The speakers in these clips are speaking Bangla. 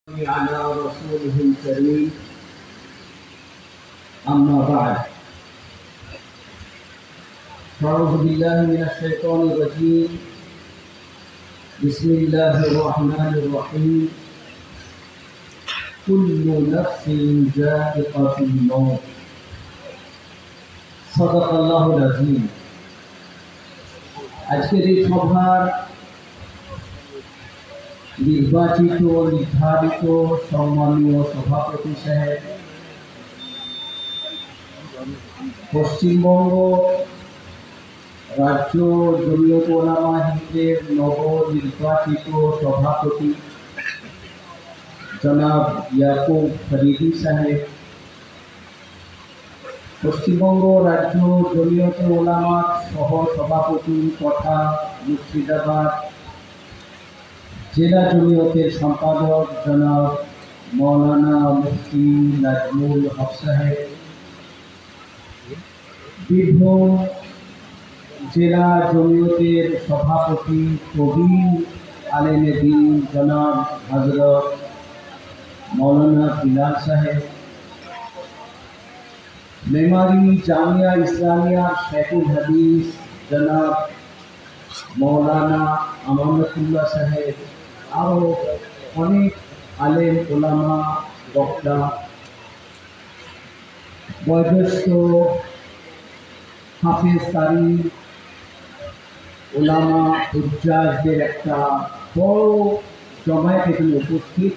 على رسوله الكريم أما بعد أعوذ بالله من الشيطان الرجيم بسم الله الرحمن الرحيم كل نفس ذائقة الموت صدق الله العظيم। আজকের এই সভার নির্বাচিত নির্ধারিত সম্মানীয় সভাপতি সাহেব, পশ্চিমবঙ্গ রাজ্য জমিয়ত উলামা হিন্দের নবনির্বাচিত সভাপতি জনাব ইয়াকুব ফরিদি সাহেব, পশ্চিমবঙ্গ রাজ্য জমিয়ত উলামার সহ সভাপতি তথা মুর্শিদাবাদ জেলা জমিয়তের সম্পাদক জনাব মৌলানা মুফতি নাজমুল হক সাহেব, বীরভূম জেলা জমিয়তের সভাপতি প্রবীণ আলেমে দ্বীন জনাব হযরত মৌলানা বিলাল সাহেব, মেমারি জামিয়া ইসলামিয়ার শেখুল হাদিস জনাব মৌলানা আমানতুল্লাহ সাহেব, আরও অনেক আলেম ওলামা বক্তা, বয়োজ্যেষ্ঠ হাফেজ কারি ওলামা উজ্জাজদের একটা বড় জমায়েত এখানে উপস্থিত।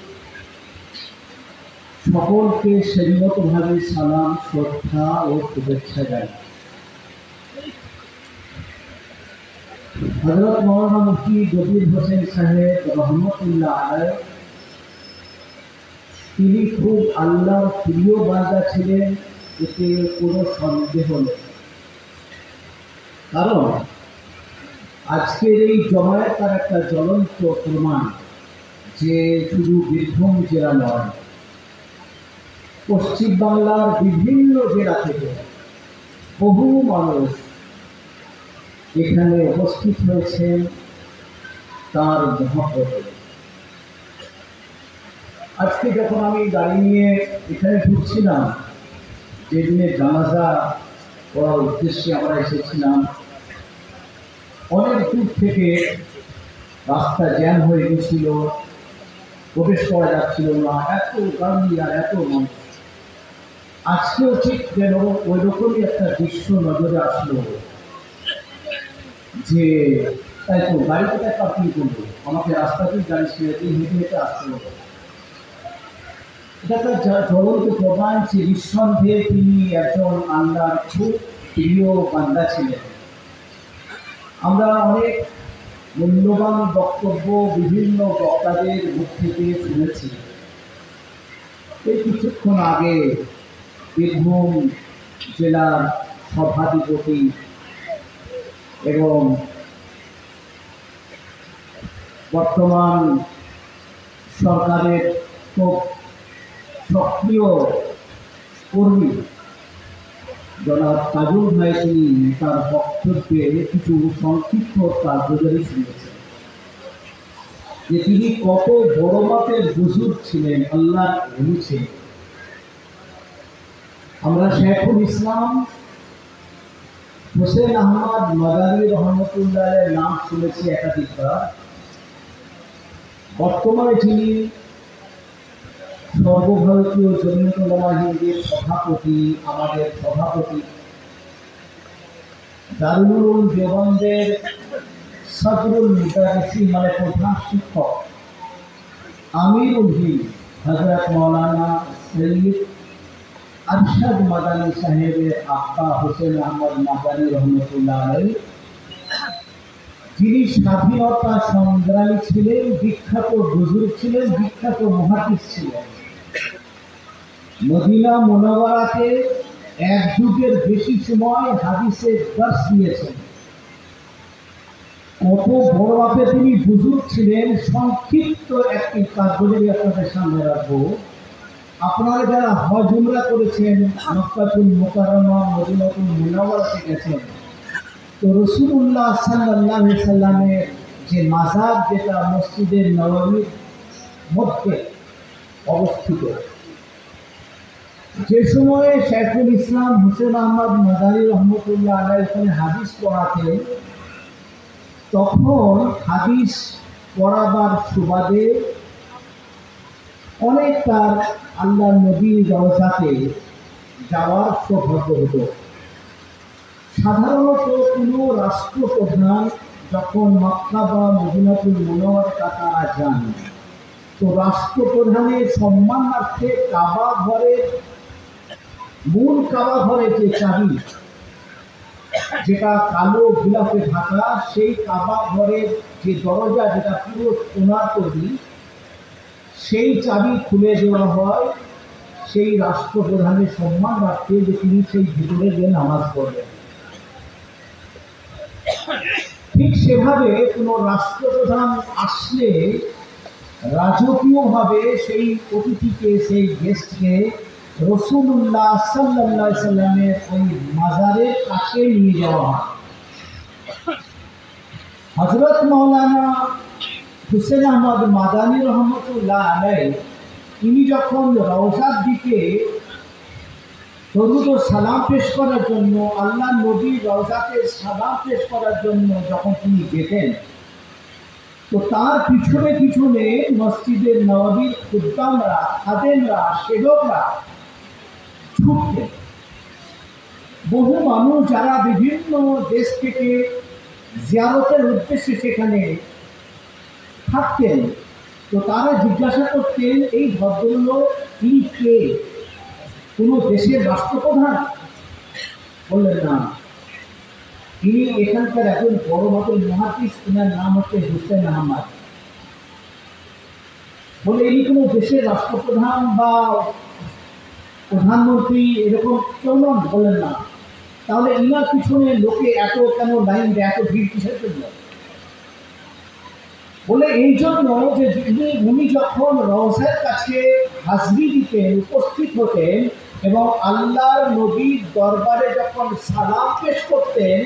সকলকে শ্রেণীগতভাবে সালাম, শ্রদ্ধা ও শুভেচ্ছা জানাই। হযরত মৌলানা মুফতি জবির হোসেন সাহেব রহমতুল্লাহ আলাইহ, তিনি খুব আল্লাহর প্রিয় বান্দা ছিলেন, এতে কোনো সন্দেহ নেই। কারণ আজকের এই জমায়েত তার একটা জ্বলন্ত প্রমাণ যে শুধু বীরভূম জেলা নয়, পশ্চিমবাংলার বিভিন্ন জেলা থেকে বহু মানুষ এখানে উপস্থিত হয়েছেন তার মহব্বতে। আজকে যখন আমি গাড়ি নিয়ে এখানে ঢুকছিলাম, যেদিনে জানাজা করার উদ্দেশ্যে আমরা এসেছিলাম, অনেক দূর থেকে রাস্তা জ্যাম হয়ে গেছিল, প্রবেশ করা যাচ্ছিল না, এত গাড়ি আর এত মানুষ। আজকেও ঠিক যেন ওই রকমই একটা দৃশ্য নজরে আসলো যে তাই তো গাড়ি কোথায় পার্কিং করবো, আমাকে রাস্তাতেই গাড়ি ছেড়ে দিয়ে হেঁটে হেঁটে আসতে হবে। এটা একটা জ্বলন্ত প্রমাণ যে নিঃসন্দেহে তিনি একজন আল্লাহর খুব প্রিয় বান্দা ছিলেন। আমরা অনেক মূল্যবান বক্তব্য বিভিন্ন বক্তাদের মুখ থেকে শুনেছি। এই কিছুক্ষণ আগে বীরভূম জেলার সভাধিপতি এবং বর্তমান সরকারের খুব সক্রিয় কর্মী জনাব তাজুল ভাই, তিনি তার বক্তব্যে কিছু সংক্ষিপ্ত কার্যকারী শুনেছেন যে তিনি কত বড় মাপের বুজুর্গ ছিলেন, আল্লাহর ওলি ছিলেন। আমরা শেখুল ইসলাম হোসেন আহমদ মাদানী রহমতুল্লাহের নাম শুনেছি একাধিকবার। বর্তমানে যিনি সর্বভারতীয় জমিয়ত উলামা হিন্দের সভাপতি, আমাদের সভাপতি, দারুল উলুম দেওবন্দের সদরুল মুদারিসিন মানে প্রধান শিক্ষক আমিরুল হিন্দ হযরত মৌলানা সৈয়দ আরশাদ মাদানী সাহেবের আব্বা হোসেন আহমদ মাদানী রহমতুল্লাহ আলাইহ, যিনি স্বাধীনতা সংগ্রামী ছিলেন, বিখ্যাত বুজুর্গ ছিলেন, বিখ্যাত মুহাদ্দিস ছিলেন। মদিনা মুনাওয়ারাতে এক যুগের বেশি সময় হাদিসের দার্স দিয়েছেন। কত বড় মাপে তিনি বুজুর্গ ছিলেন, সংক্ষিপ্ত একটি কার্যকারী আপনাদের সামনে রাখবো। আপনারা যারা হজ উমরা করেছেন, মক্কাতুল মুকাররমা মদিনাতুল মুনাওয়ারাতে গেছেন, তো রাসূলুল্লাহ সাল্লাল্লাহু আলাইহি সাল্লামের যে মাজার, যেটা মসজিদের নববীর মধ্যে অবস্থিত। যে সময়ে শেখুল ইসলাম হুসেন আহমদ মাদানী রহমতুল্লাহ আলাইহি ওখানে হাদিস পড়াতেন, তখন হাদিস পড়াবার সুবাদে অনেক তার আল্লাহ নবীর রওজাতে যাওয়ার সৌভাগ্য হতো। সাধারণত কোনো রাষ্ট্রপ্রধান যখন মক্কা বা মদিনাতুল মুনাওয়ারা তারা যান, তো রাষ্ট্রপ্রধানের সম্মানার্থে কাবা ঘরের মূল কাবা ঘরের যে চাবি, যেটা কালো গিলাফে ঢাকা, সেই কাবা ঘরের যে দরজা, যেটা পুরো সোনার তৈরি, সেই চাবি খুলে দেওয়া হয় সেই রাষ্ট্রপ্রধানের সম্মান রাখতে, যে তিনি সেই ভিতরে গিয়ে নামাজ পড়বেন। ঠিক সেভাবে কোনো রাষ্ট্রপ্রধান আসলে রাজকীয়ভাবে সেই অতিথিকে, সেই গেস্টকে রাসূলুল্লাহ সাল্লাল্লাহু আলাইহি সাল্লামের ওই মাজারের কাছে নিয়ে যাওয়া হয়। হযরত মাওলানা হুসেন আহমদ মাদানী রহমতুল্লাহ আলাইহি তিনি যখন রওজার দিকে দরুদ ও সালাম পেশ করার জন্য, আল্লাহ নবীর রওজাতে সালাম পেশ করার জন্য যখন তিনি যেতেন, তো তার পিছনে পিছনে মসজিদের নববীর খুদ্দামরা, খাদেমরা, সেবকরা ছুটতেন। বহু মানুষ যারা বিভিন্ন দেশ থেকে জিয়ারতের উদ্দেশ্যে সেখানে থাকতেন, তো তারা জিজ্ঞাসা করতেন, এই ভদ্রলোক তিনি কে? কোনো দেশের রাষ্ট্রপ্রধান? বললেন না, তিনি এখানকার একজন বড় মাপের মুহাদ্দিস, তিনার নাম হচ্ছে হুসেন আহমদ। বলে ইনি কোনো দেশের রাষ্ট্রপ্রধান বা প্রধানমন্ত্রী এরকম কেউ নন? বললেন না। তাহলে ইনার পিছনে লোকে এত কেন লাইন দেয়, এত ভিড় কিসের জন্য? বলে এই জন্য যে উনি যখন রওজার কাছে হাজরি দিতেন, উপস্থিত হতেন এবং আল্লাহর নবীর দরবারে যখন সালাম পেশ করতেন,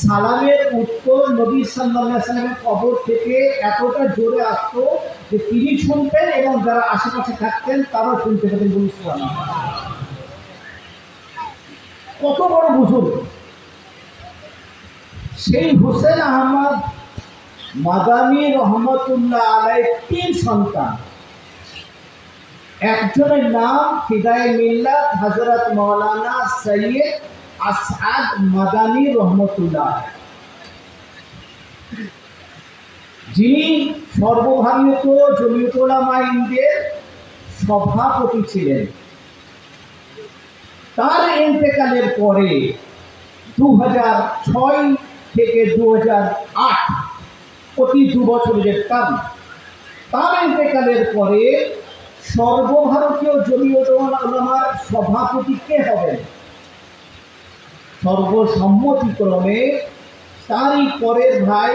সালামের উত্তর নবী সাল্লাল্লাহু আলাইহি ওয়াসাল্লামের কবর থেকে এতটা জোরে আসতো যে তিনি শুনতেন এবং যারা আশেপাশে থাকতেন তারাও শুনতে পেতেন। বলি সুবহানাল্লাহ। কত বড় বুজুর্গ! সেই হুসেন আহমদ মাদানী রহমতুল্লাহ আলাইহি তিন সন্তান। একজনের নাম ফিদায়ে মিল্লাত হযরত মাওলানা সৈয়দ আসাদ মাদানী রহমতুল্লাহ, যিনি সর্বভারতীয় জমিয়ত উলামা হিন্দের সভাপতি ছিলেন। তার ইন্তেকালের পরে 2006 থেকে 2008 প্রতি 2 বছরের টার্ম, তার ইন্তেকালের পরে সর্বভারতীয় জমিয়ত উলামার সভাপতি কে হবেন? সর্বসম্মতিক্রমে তারই পরের ভাই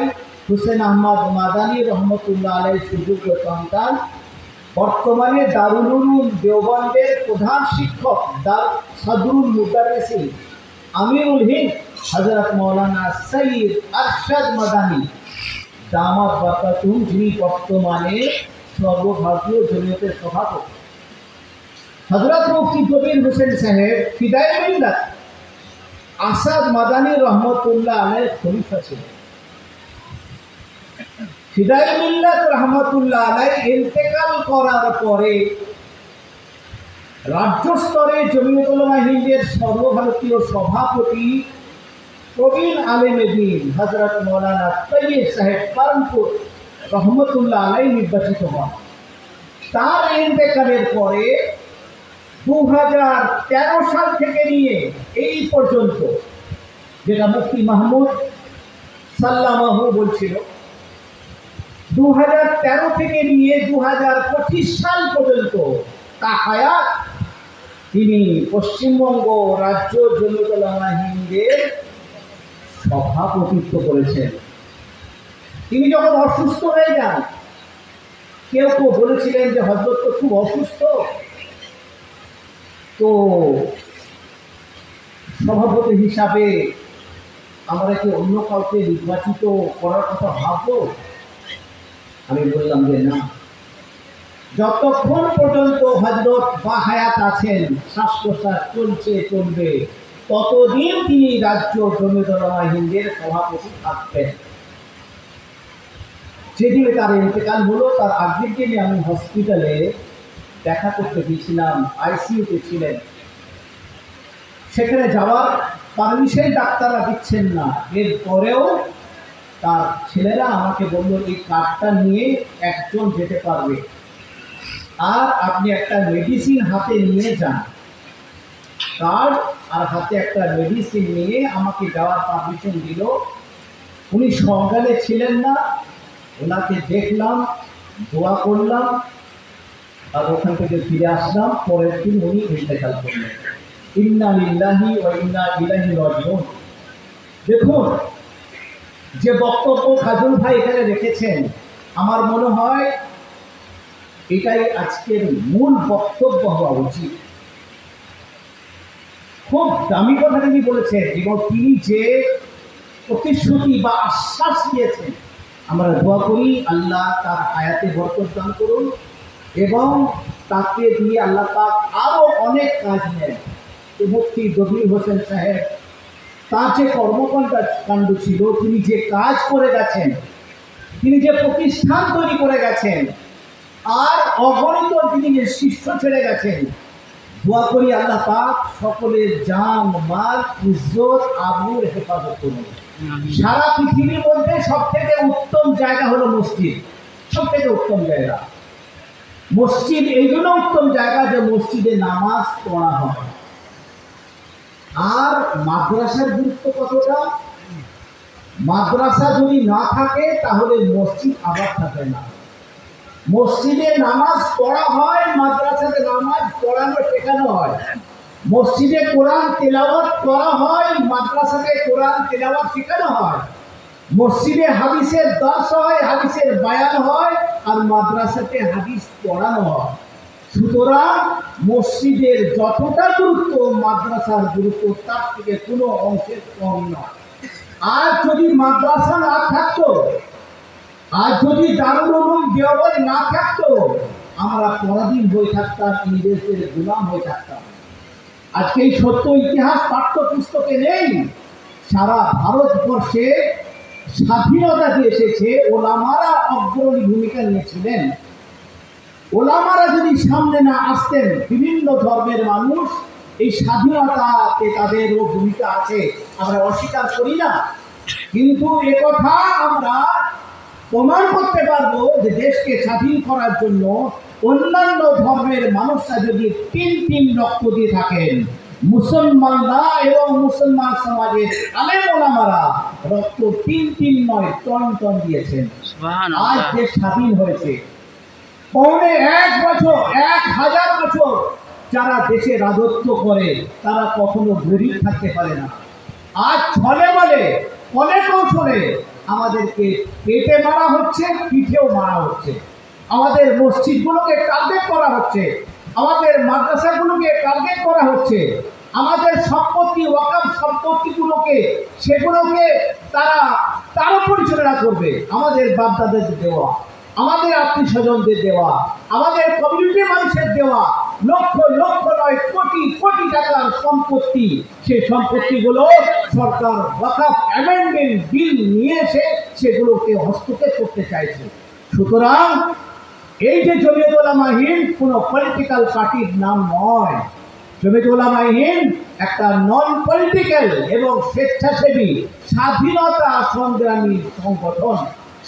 হুসেন আহমদ মাদানী রহমতুল্লাহ আলাইহি সুযোগ্য সন্তান, বর্তমানে দারুল উলুম দেওবন্দের প্রধান শিক্ষক, সদরুল মুদাররিসিন, আমিরুল হিন্দ হযরত মাওলানা সৈয়দ আরশাদ মাদানী দামাত বারকাতুহু, যিনি বর্তমানে সর্বভারতীয় জমিয়তের সভাপতি। হযরত মুফতি জবির হোসেন সাহেব ফিদায়ে মিল্লাত আসাদ মাদানী রহমতুল্লাহ আলাইহি খলিফা ছিলেন। ফিদায়ে মিল্লাত রহমতুল্লাহ আলাইহি ইন্তেকাল করার পরে রাজ্য স্তরে জমিয়ত উলামা হিন্দের সর্বভারতীয় সভাপতি প্রবীণ আলেমে দ্বীন হযরত মাওলানা তৈয়ব সাহেব কারণপুর রহমতুল্লাহ আলাইহি নির্বাচিত হন। তার ইন্তেকালের পরে 2013 সাল থেকে নিয়ে এই পর্যন্ত, যেটা মুফতি মাহমুদ সাল্লামাহু বলছিল, 2013 থেকে নিয়ে 2025 সাল পর্যন্ত তা হায়াত তিনি পশ্চিমবঙ্গ রাজ্য জমিয়ত উলামা হিন্দের সভাপতিত্ব করেছেন। তিনি যখন অসুস্থ হয়ে যান, কেউ কেউ বলেছিলেন যে হযরত তো খুব অসুস্থ, তো সভাপতি হিসাবে আমরা কি অন্য কাউকে নির্বাচিত করার কথা ভাববো? আমি বললাম যে না, যতক্ষণ পর্যন্ত হযরত বাহায়াত আছেন, শ্বাস প্রশ্বাস চলবে, ততদিন তিনি রাজ্য জমিয়তুল উলামা হিন্দের সভাপতি থাকবেন। যেদিন তার ইন্তেকাল হলো তার আগের দিনে আমি হসপিটালে দেখা করতে গিয়েছিলাম, আইসিইউতে ছিলেন। সেখানে যাওয়ার পারমিশন ডাক্তাররা দিচ্ছেন না, এরপরেও তার ছেলেরা আমাকে বলল এই কার্ডটা নিয়ে একজন যেতে পারবে, আর আপনি একটা মেডিসিন হাতে নিয়ে যান। কার্ড আর হাতে একটা মেডিসিন নিয়ে আমাকে যাওয়ার পারমিশন দিল। উনি সকালে ছিলেন না, ওনাকে দেখলাম, দোয়া করলাম, আর ওখান থেকে ফিরে আসলাম। পরের দিন উনি ইন্তেকাল করলেন। ইন্না লিল্লাহি ওয়া ইন্না ইলাইহি রাজিউন। দেখুন, যে বক্তব্য কাজল ভাই এখানে রেখেছেন, আমার মনে হয় এটাই আজকের মূল বক্তব্য হওয়া উচিত। খুব দামি কথা তিনি বলেছেন, এবং তিনি যে প্রতিশ্রুতি বা আশ্বাস দিয়েছেন, আমরা দোয়া করি আল্লাহ তার হায়াতে বরকত দান করুন এবং তাকে দিয়ে আল্লাহ পাক আরও অনেক কাজ নেন। মুফতি জবির হোসেন সাহেব, তার যে কর্মকাণ্ড ছিল, তিনি যে কাজ করে গেছেন, তিনি যে প্রতিষ্ঠান তৈরি করে গেছেন, আর অগণিত তিনি শিষ্য ছেড়ে গেছেন। দোয়া করি আল্লাহ পাক সকলের জান মাল ইজ্জত আবরুর হেফাজত করুন। সারা পৃথিবীর মধ্যে সব থেকে উত্তম জায়গা হলো মসজিদ, সব থেকে উত্তম জায়গা মসজিদ। এই জন্য উত্তম জায়গা যে মসজিদে নামাজ পড়া হয়। আর মাদ্রাসার গুরুত্ব কতটা? মাদ্রাসা যদি না থাকে তাহলে মসজিদ আবার থাকে না। মসজিদে নামাজ পড়া হয়, মাদ্রাসাতে নামাজ পড়ানো শেখানো হয়। মসজিদে কোরআন তেলাওয়াত করা হয়, মাদ্রাসাতে কোরআন তেলাওয়াত শেখানো হয়। মসজিদে হাদিসের দর্স হয়, হাদিসের বায়ান হয়, আর মাদ্রাসাতে হাদিস পড়ানো হয়। সুতরাং মসজিদের যতটা গুরুত্ব মাদ্রাসার গুরুত্ব তার থেকে কোনো অংশের কম নয়। আর যদি মাদ্রাসা না থাকতো, আর যদি দারুল উলুম দেওবন্দ না থাকতো, আমরা পরাধীন হয়ে থাকতাম, ইংরেজদের গোলাম হয়ে থাকতাম। আজকে এই সত্য ইতিহাস পাঠ্যপুস্তকে নেই। সারা ভারতবর্ষে স্বাধীনতা যে এসেছে, ওলামারা অগ্রণী ভূমিকা নিয়েছিলেন। ওলামারা যদি সামনে না আসতেন, বিভিন্ন ধর্মের মানুষ, এই স্বাধীনতাতে তাদেরও ভূমিকা আছে, আমরা অস্বীকার করি না। কিন্তু একথা আমরা প্রমাণ করতে পারবো যে দেশকে স্বাধীন করার জন্য অন্যান্য ধর্মের মানুষরা যদি তিন রক্ত দিয়ে থাকেন, মুসলমানরা এবং মুসলমান সমাজের আলেম ওলামারা রক্ত তিন নয় টন দিয়েছেন। আজ দেশ স্বাধীন হয়েছে। পৌনে 1 বছর, 1000 বছর যারা দেশে রাজত্ব করে তারা কখনো গরিব থাকতে পারে না। আজ ছলে বলে কলে কৌশলে আমাদেরকে পেটে মারা হচ্ছে, পিঠেও মারা হচ্ছে। আমাদের মসজিদগুলোকে টার্গেট করা হচ্ছে, আমাদের মাদ্রাসাগুলোকে টার্গেট করা হচ্ছে, আমাদের সম্পত্তি ওয়াকফ সম্পত্তিগুলোকে সেগুলোকে তারা পরিচালনা করবে। আমাদের বাপদাদাদের দেওয়া, আমাদের আত্মীয় স্বজনদের দেওয়া, আমাদের কমিউনিটির মানুষের দেওয়া লক্ষ নয় কোটি টাকার সম্পত্তি, সেই সম্পত্তিগুলো সরকার ওয়াকফ অ্যামেন্ডমেন্ট বিল নিয়ে এসে সেগুলোকে হস্তক্ষেপ করতে চাইছে। সুতরাং এই যে জমিয়তুল উলামা হিন্দ কোনো পলিটিক্যাল পার্টির নাম নয়। জমিয়তুল উলামা হিন্দ একটা নন পলিটিক্যাল এবং স্বেচ্ছাসেবী স্বাধীনতা সংগ্রামী সংগঠন।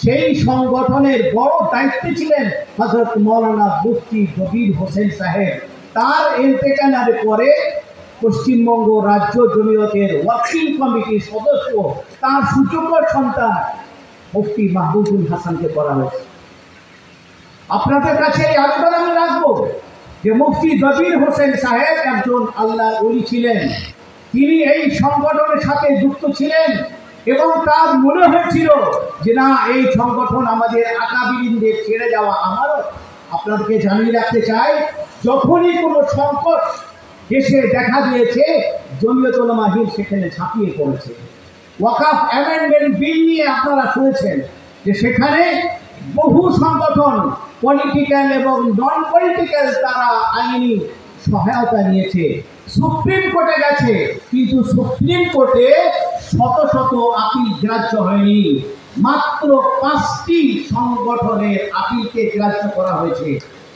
সেই সংগঠনের বড় দায়িত্বে ছিলেন হযরত মাওলানা মুফতি জবির হোসেন সাহেব। তার ইন্তেকালের পরে পশ্চিমবঙ্গ রাজ্য জমিয়তের ওয়ার্কিং কমিটির সদস্য তার সুযোগ্য সন্তান মুফতি মাহবুবুল হাসানকে করা হয়েছে। আপনাদের কাছে এই আবেদন আমি রাখবো যে মুফতি জবির হোসেন সাহেব একজন আল্লাহর ওলি ছিলেন। তিনি এই সংগঠনের সাথে যুক্ত ছিলেন এবং তার মনে হয়েছিল যে না, এই সংগঠন আমাদের আকাবিরিনদের ছেড়ে যাওয়া। আমারও আপনাদেরকে জানিয়ে রাখতে চাই, যখনই কোনো সংকট দেশে দেখা দিয়েছে, জমিয়তুল উলামা হিন্দ সেখানে ঝাঁপিয়ে পড়েছে। ওয়াকফ অ্যামেন্ডমেন্ট বিল নিয়ে আপনারা শুনেছেন যে সেখানে বহু সংগঠন পলিটিক্যাল এবং নন পলিটিক্যাল তারা আইনি সহায়তা নিয়েছে, সুপ্রিম কোর্টে গেছে, কিন্তু সুপ্রিম কোর্টে শত শত আপিল গ্রাহ্য হয়নি। মাত্র 5টি সংগঠনের আপিলকে গ্রাহ্য করা হয়েছে।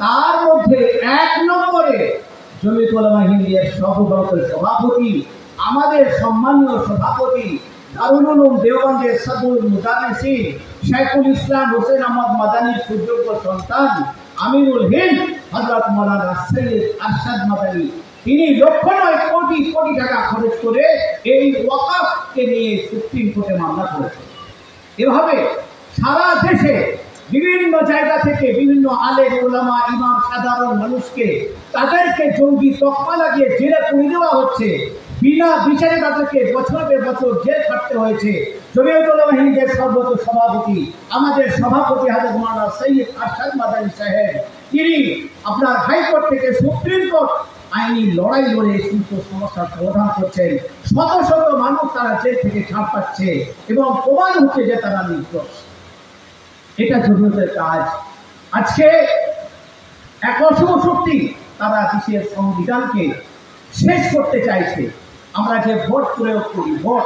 তার মধ্যে 1 নম্বরে জমিয়ত উলামা হিন্দের সর্বভারতীয় সভাপতি, আমাদের সম্মানীয় সভাপতি, দারুল উলুম দেওবন্দের সদরুল মুদাররিসিন শাইখুল ইসলাম হোসেন আহমদ মাদানীর সুযোগ্য সন্তান আমিরুল হিন্দ হযরত মাওলানা সৈয়দ আরশাদ মাদানী, তিনি লক্ষ নয় কোটি কোটি টাকা খরচ করে এই ওয়াকফকে নিয়ে সুপ্রিম কোর্টে মামলা করেছেন। এভাবে সারা দেশে বিভিন্ন জায়গা থেকে বিভিন্ন আলেম উলামা ইমাম সাধারণ মানুষকে তাদেরকে জঙ্গি তকমা লাগিয়ে জেলে পুরে দেওয়া হচ্ছে, বিনা বিচারে তাদেরকে বছরের বছর জেল খাটতে হয়েছে। জমিয়ত উলামা হিন্দের সর্বোচ্চ সভাপতি, আমাদের সভাপতি হযরত মাওলানা সৈয়দ আরশাদ মাদানী সাহেব, তিনি আপনার হাইকোর্ট থেকে সুপ্রিম কোর্ট আইনি লড়াই লড়ে সমস্ত সমস্যার সমাধান করছেন। শত শত মানুষ তারা জেল থেকে ছাড় পাচ্ছে এবং প্রমাণ হচ্ছে যে তারা নির্দোষ। এটা জমিয়তের কাজ। আজকে এক অশুভ শক্তি তারা দেশের সংবিধানকে শেষ করতে চাইছে। আমরা যে ভোট প্রয়োগ করি, ভোট,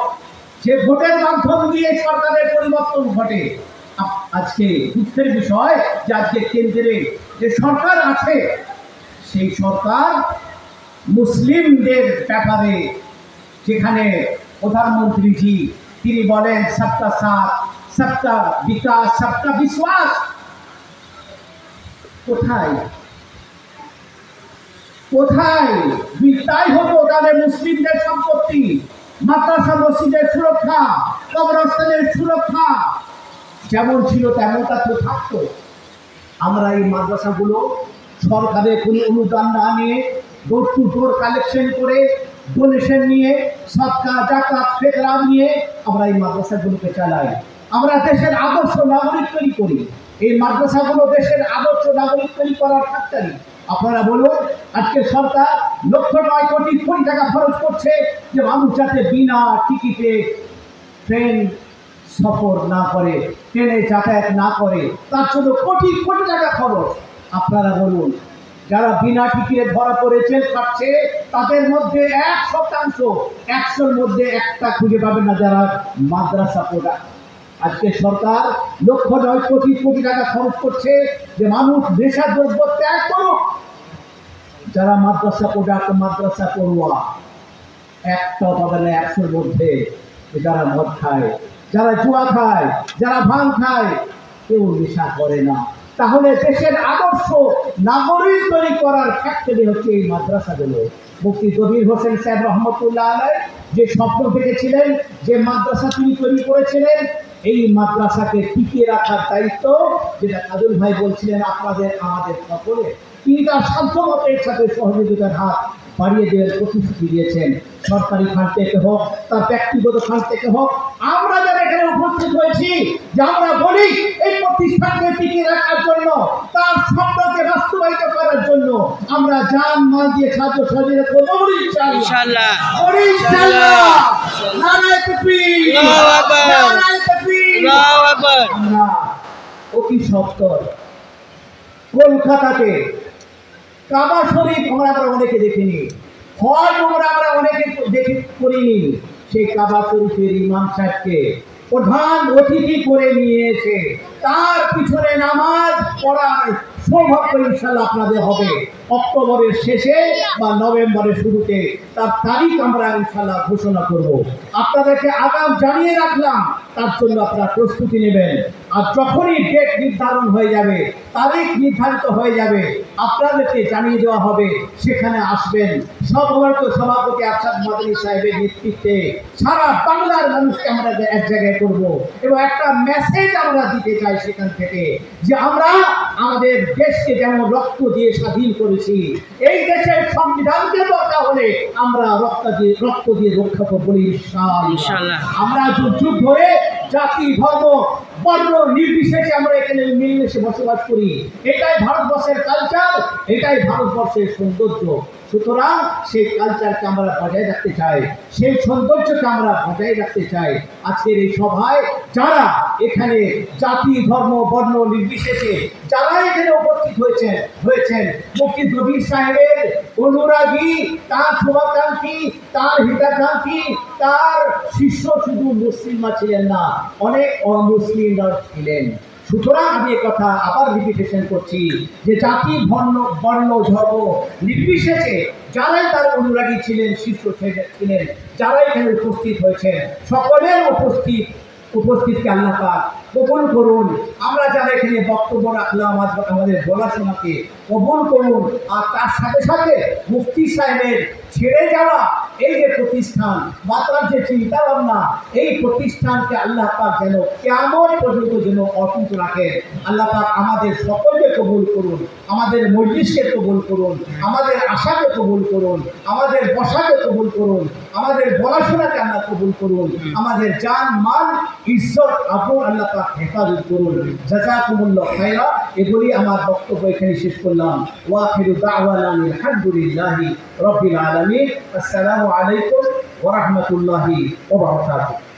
যে ভোটের মাধ্যম দিয়ে সরকারের পরিবর্তন ঘটে, আজকে দুঃখের বিষয় যে আজকে কেন্দ্রে যে সরকার আছে সেই সরকার মুসলিমদের ব্যাপারে, যেখানে প্রধানমন্ত্রীজি তিনি বলেন সবকা সাথ, সবকা বিকাশ, সবকা বিশ্বাস, কোথায় কোথায় তাই হতো তাদের মুসলিমদের সম্পত্তি, মাদ্রাসা মসজিদের সুরক্ষা, কবরস্থানের সুরক্ষা যেমন ছিল তেমন তা তো থাকতো। আমরা এই মাদ্রাসাগুলো সরকারের কোনো অনুদান না নিয়ে ডোর টু ডোর কালেকশন করে ডোনেশন নিয়ে সদকা জাকাত ফিতরা নিয়ে আমরা এই মাদ্রাসাগুলোকে চালাই। আমরা দেশের আদর্শ নাগরিক তৈরি করি। এই মাদ্রাসাগুলো দেশের আদর্শ নাগরিক তৈরি করার ফ্যাক্টরি। আপনারা বলুন, আজকে সরকার লক্ষ 9 কোটি কোটি টাকা খরচ করছে যে মানুষ যাতে বিনা টিকিটে ট্রেন সফর না করে, ট্রেনে যাতায়াত না করে, তার জন্য কোটি কোটি টাকা খরচ। আপনারা বলুন, যারা বিনা টিকিটে ধরা পড়ে জেল খাটছে তাদের মধ্যে 1% 100-র মধ্যে একটা খুঁজে পাবেন না যারা মাদ্রাসা প্রোডাক্ট। আজকে সরকার লক্ষ 9 কোটি কোটি টাকা খরচ করছে যে মানুষ নেশা দ্রব্য ত্যাগ করুক। যারা মাদ্রাসা প্রোডাক্ট, মাদ্রাসা পড়ুয়া, একটাও পাবেন না 100-র মধ্যে যারা মদ খায়, যারা জুয়া খায়, যারা ভাঙ খায়, কেউ নেশা করে না। তাহলে দেশের আদর্শ নাগরিক তৈরি করার ফ্যাক্টরি হচ্ছে এই মাদ্রাসাগুলো। মুফতি জহির হোসেন সাহেব রহমতুল্লাহ আলাইহ যে স্বপ্ন দেখেছিলেন, যে মাদ্রাসা তিনি তৈরি করেছিলেন, এই মাদ্রাসাকে টিকিয়ে রাখার দায়িত্ব, যেটা কাজল ভাই বলছিলেন আপনাদের আমাদের সকলে, তিনি তার সাধ্যমতো এর সাথে সহযোগিতার হাত বাড়িয়ে দেওয়ার প্রতিশ্রুতি দিয়েছেন। সরকারি ফান্ড থেকে হোক, তার ব্যক্তিগত ফান্ড থেকে হোক, আমরা যারা এখানে উপস্থিত হয়েছি, যে আমরা বলি এই প্রতিষ্ঠানকে টিকিয়ে রাখার জন্য, তার স্বপ্নকে বাস্তবায়িত করার জন্য আমরা জান মাল দিয়ে সাহায্য সহযোগিতা করবো ইনশাআল্লাহ। ইনশাআল্লাহ। নারায়ে তাকবীর, আল্লাহু আকবার, নারায়ে তাকবীর, আল্লাহু আকবার। আমরা অতি সত্তর কলকাতাতে কাবা শরীফ আমরা অনেকে দেখিনি, হজ আমরা অনেকে দেখে করিনি, সেই কাবা শরীফের ইমাম সাহেবকে প্রধান অতিথি করে নিয়ে এসে তার পিছনে নামাজ পড়ার সৌভাগ্য ইনশাআল্লাহ আপনাদের হবে। অক্টোবরের শেষে বা নভেম্বরের শুরুতে তার তারিখ আমরা ইনশাআল্লাহ ঘোষণা করব। আপনাদেরকে আগাম জানিয়ে রাখলাম, তার জন্য আপনারা প্রস্তুতি নেবেন। আর যখনই ডেট নির্ধারণ হয়ে যাবে, তারিখ নির্ধারিত হয়ে যাবে, আপনাদেরকে জানিয়ে দেওয়া হবে, সেখানে আসবেন। সর্বভারতীয় সভাপতি আরশাদ মাদানী সাহেবের নেতৃত্বে সারা বাংলার মানুষকে আমরা এক জায়গায় করব এবং একটা মেসেজ আমরা দিতে চাই সেখান থেকে, যে আমরা আমাদের দেশকে যেমন রক্ত দিয়ে স্বাধীন করেছি, এই দেশের সংবিধানকে দরকার হলে আমরা রক্ত দিয়ে রক্ষা করবো ইনশাআল্লাহ। আমরা যুগ ধরে জাতি, ধর্ম, বর্ণ নির্বিশেষে আমরা এখানে মিলেমিশে বসবাস করি। এটাই ভারতবর্ষের কালচার, এটাই ভারতবর্ষের সৌন্দর্য। সুতরাং সেই কালচারকে আমরা বজায় রাখতে চাই, সেই সৌন্দর্যকে আমরা বজায় রাখতে চাই। আজকের এই সভায় যারা এখানে জাতি ধর্ম বর্ণ নির্বিশেষে যারা এখানে উপস্থিত হয়েছেন মুফতি জবির সাহেবের অনুরাগী, তার শুভাকাঙ্ক্ষী, তার হিতাকাঙ্ক্ষী, তার শিষ্য শুধু মুসলিমরা ছিলেন না, অনেক অমুসলিমরাও ছিলেন। সুতরাং আমি কথা আবার রিপিটেশন করছি যে জাতি বর্ণ ধর্ম নির্বিশেষে যারাই তার অনুরাগী ছিলেন, শিষ্য ছিলেন, যারা এখানে উপস্থিত হয়েছেন, সকলের উপস্থিতকে আল্লাহ পাক কবুল করুন। আমরা যারা এখানে বক্তব্য রাখলাম, আমাদের পড়াশোনাকে কবুল করুন। আর তার সাথে সাথে মুফতি সাহেবের ছেড়ে যাওয়া এই যে প্রতিষ্ঠান, মাতার যে চিন্তা ভাবনা, এই প্রতিষ্ঠানকে আল্লাহ পাক যেন কিয়ামত পর্যন্ত যেন অটুট রাখেন। আল্লাহ পাক আমাদের সকলকে কবুল করুন, আমাদের মজলিসকে কবুল করুন, আমাদের আশাকে কবুল করুন, আমাদের বসাকে কবুল করুন, আমাদের পড়াশোনাকে আল্লাহ কবুল করুন, আমাদের জান মান ইজ্জত আবরু আল্লাহ পাক হেফাজত করুন। জাযাকুমুল্লাহ খায়রা। এগুলি আমার বক্তব্য এখানে শেষ করলাম। ওয়া আখিরু দাওয়ানা আলহামদুলিল্লাহি রাব্বিল আলামিন। আসসালামু আলাইকুম ওয়া রাহমাতুল্লাহি ওয়া বারাকাতুহু।